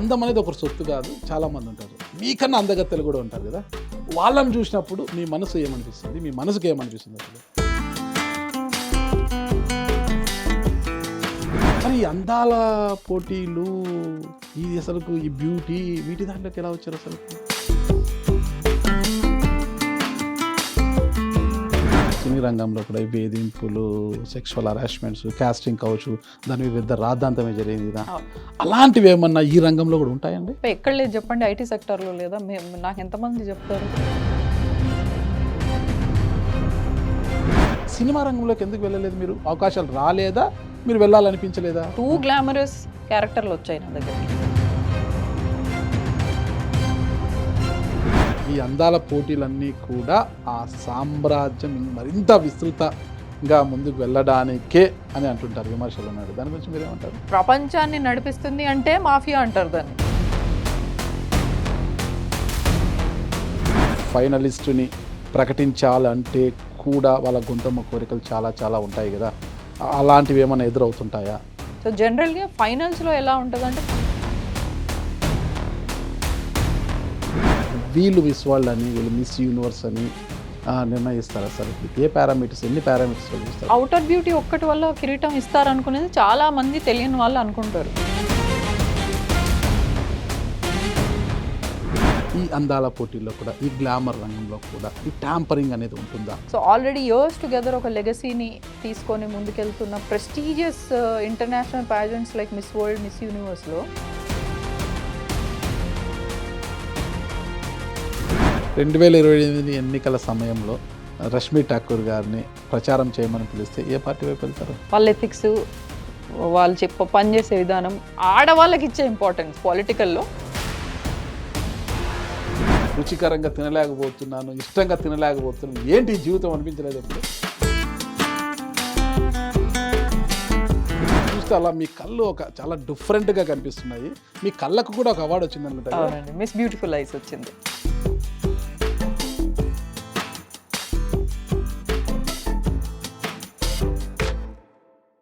అందం అనేది ఒకరు సొత్తు కాదు, చాలామంది ఉంటారు. మీకన్నా అందగత్తెలు కూడా ఉంటారు కదా, వాళ్ళని చూసినప్పుడు మీ మనసు ఏమనిపిస్తుంది, మీ మనసుకి ఏమనిపిస్తుంది అసలు? మరి ఈ అందాల పోటీలు, ఈ అసలు ఈ బ్యూటీ, వీటి దాంట్లోకి ఎలా వచ్చారు అసలు? సినీ రంగంలో కూడా ఈ వేధింపులు, సెక్షువల్ హరాస్మెంట్స్, కాస్టింగ్ కావచ్చు, దాని పెద్ద రాద్ధాంతమే జరిగింది కదా, అలాంటివి ఏమన్నా ఈ రంగంలో కూడా ఉంటాయండి? ఎక్కడ లేదు చెప్పండి, ఐటీ సెక్టర్లో లేదా? నాకు ఎంతమంది చెప్తారు? సినిమా రంగంలోకి ఎందుకు వెళ్ళలేదు మీరు? అవకాశాలు రాలేదా, మీరు వెళ్ళాలనిపించలేదా? టూ గ్లామరస్ క్యారెక్టర్లు వచ్చాయి నా దగ్గరికి. ఈ అందాల పోటీలన్నీ కూడా ఆ సామ్రాజ్యం మరింత విస్తృతంగా ముందుకు వెళ్ళడానికే అని అంటుంటారు విమర్శలు అన్నాడు. దాని గురించి మీరేమంటారు? ప్రపంచాన్ని నడిపిస్తుంది అంటే మాఫియా అంటారు దాన్ని. ఫైనలిస్టుని ప్రకటించాలంటే కూడా వాళ్ళ గొంతమ్మ కోరికలు చాలా చాలా ఉంటాయి కదా, అలాంటివి ఏమైనా ఎదురవుతుంటాయా? సో జనరల్గా ఫైనల్స్లో ఎలా ఉంటుందంటే వీళ్ళు మిస్ వరల్డ్ అని, వీళ్ళు మిస్ యూనివర్స్ అని నిర్ణయిస్తారు. అసలు ఏ పారామీటర్స్, ఎన్ని పారామీటర్స్ చూస్తారు? అవుటర్ బ్యూటీ ఒక్కటి వల్ల కిరీటం ఇస్తారనుకునేది చాలా మంది తెలియని వాళ్ళు అనుకుంటారు. ఈ అందాల పోటీల్లో కూడా, ఈ గ్లామర్ రంగంలో కూడా ఈ ట్యాంపరింగ్ అనేది ఉంటుందా? సో ఆల్రెడీ ఇయర్స్ టుగెదర్ ఒక లెగసీని తీసుకొని ముందుకెళ్తున్న prestigious international pageants like Miss World, Miss యూనివర్స్లో 2028 ఎన్నికల సమయంలో రష్మి ఠాకూర్ గారిని ప్రచారం చేయమని పిలిస్తే ఏ పార్టీ వైపు వెళ్తారు? వాళ్ళ ఎథిక్స్, వాళ్ళు పనిచేసే విధానం, ఆడవాళ్ళకి ఇచ్చే ఇంపార్టెన్స్ పొలిటికల్లో. రుచికరంగా తినలేకపోతున్నాను, ఇష్టంగా తినలేకపోతున్నాను, ఏంటి జీవితం అనిపించలేదు ఎప్పుడు? చూస్తే అలా మీ కళ్ళు ఒక చాలా డిఫరెంట్గా కనిపిస్తున్నాయి. మీ కళ్ళకు కూడా ఒక అవార్డు వచ్చింది అనమాట. అవునండి, మిస్ బ్యూటిఫుల్ ఐస్ వచ్చింది.